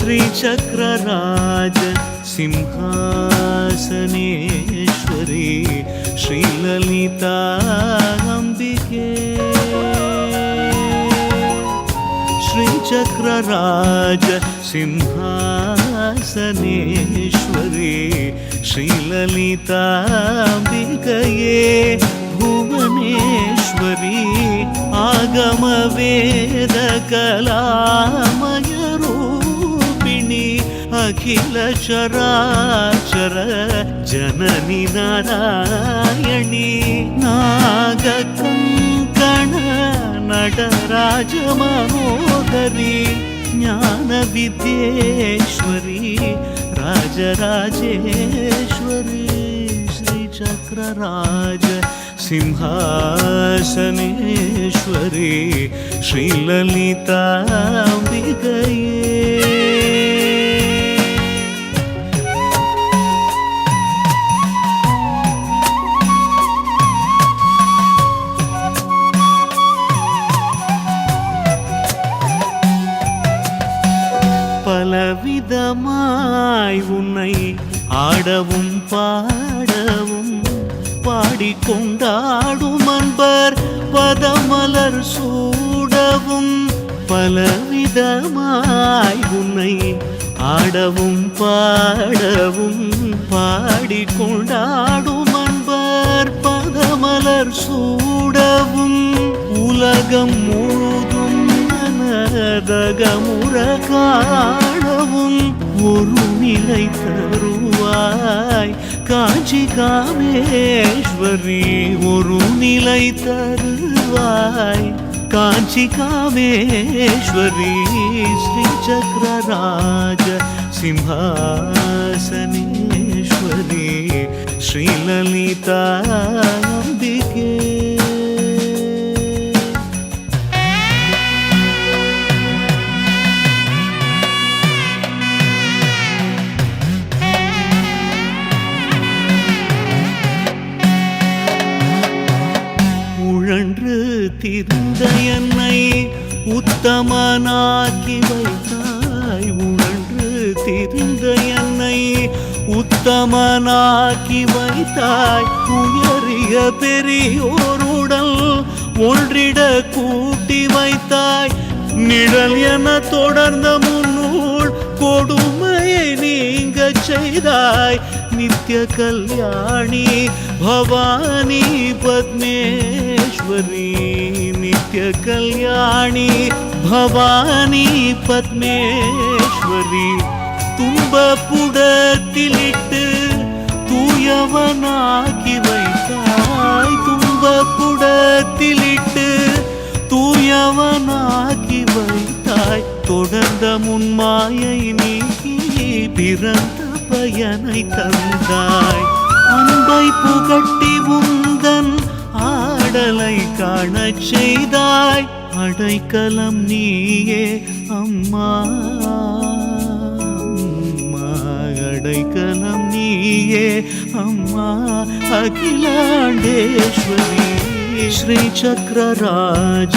श्रीचक्रराज सिंहासनेश्वरी श्रीललिताम्बिके श्रीचक्रराज सिंहासनेश्वरी श्रीललिताम्बिकये भुवनेश्वरी आगमवेदकलामय रूपिणी अखिल चराचर जननी नारायणी नागकङ्कण नटराज मनोहरी ज्ञान विद्येश्वरी राजराजेश्वरी श्रीचक्रराज सिंहासनेश्वरी श्रीललिताम्बिकये பலவிதமாய் உன்னை ஆடவும் பாடவும் பாடிக்கொண்டாடும் அன்பர் பதமலர் சூடவும் பலவிதமாய் உன்னை ஆடவும் பாடவும் பாடிக்கொண்டாடும் அன்பர் பதமலர் சூடவும் உலகம் முழுதும் மனதகமுற காணவும் ஒரு நிலை தருவாய் காஞ்சி காமேஸ்வரி ஒரு நிலை தருவாய் காஞ்சி காமேஸ்வரி ஸ்ரீசக்கரராஜ சிம்ஹாசனேஸ்வரி ஸ்ரீலலிதாம்பிகே உழன்று திரிந்த என்னை உத்தமனாக்கி வைத்தாய் உழன்று திரிந்த என்னை உத்தமனாக்கி வைத்தாய் உயரிய பெரியோருடல் ஒன்றிட கூட்டி வைத்தாய் நிழல் என தொடர்ந்த முன்னூல் கொடுமையை நீங்க செய்தாய் நித்ய கல்யாணி பவானி பத்மேஸ்வரி நித்ய கல்யாணி பவானி பத்மேஸ்வரி துன்பப்புடத்திலிட்டு தூயவனாக்கி வைத்தாய் துன்பப்புடத்திலிட்டு தூயவனாக்கி வைத்தாய் தொடர்ந்த முன்மாயை நீக்கி பிறந்த பயனை தந்தாய் அன்பை புகட்டி உந்தன் ஆடலை காணச் செய்தாய் அடைக்கலம் நீயே அம்மா அடைக்கலம் நீயே அம்மா அகிலாண்டேஸ்வரி श्रीचक्रराज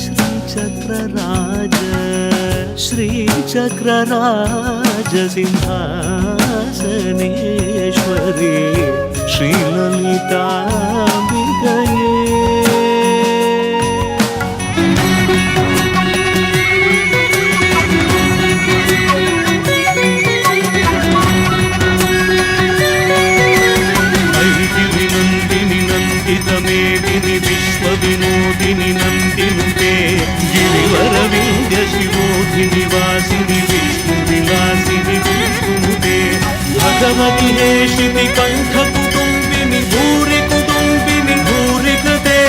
श्रीचक्रराज श्रीचक्रराज सिंहासनेश्वरी श्रीललिताम्बिकये विश्वविनोदिनि नन्दिनुते गिरिवरविन्द्य शिरोधिनि वासिनि विष्णुविलासिनि विष्णुनुते भगवति हेशिति कण्ठकुटुम्बिनि भूरि कुटुम्बिनि भूरि कृते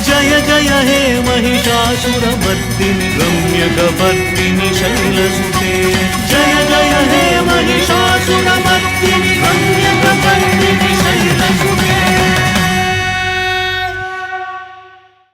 जय जय हे महिषासुरमर्दिनि रम्यकपर्दिनि शैलसुते जय जय हे महिषासुरमर्दिनि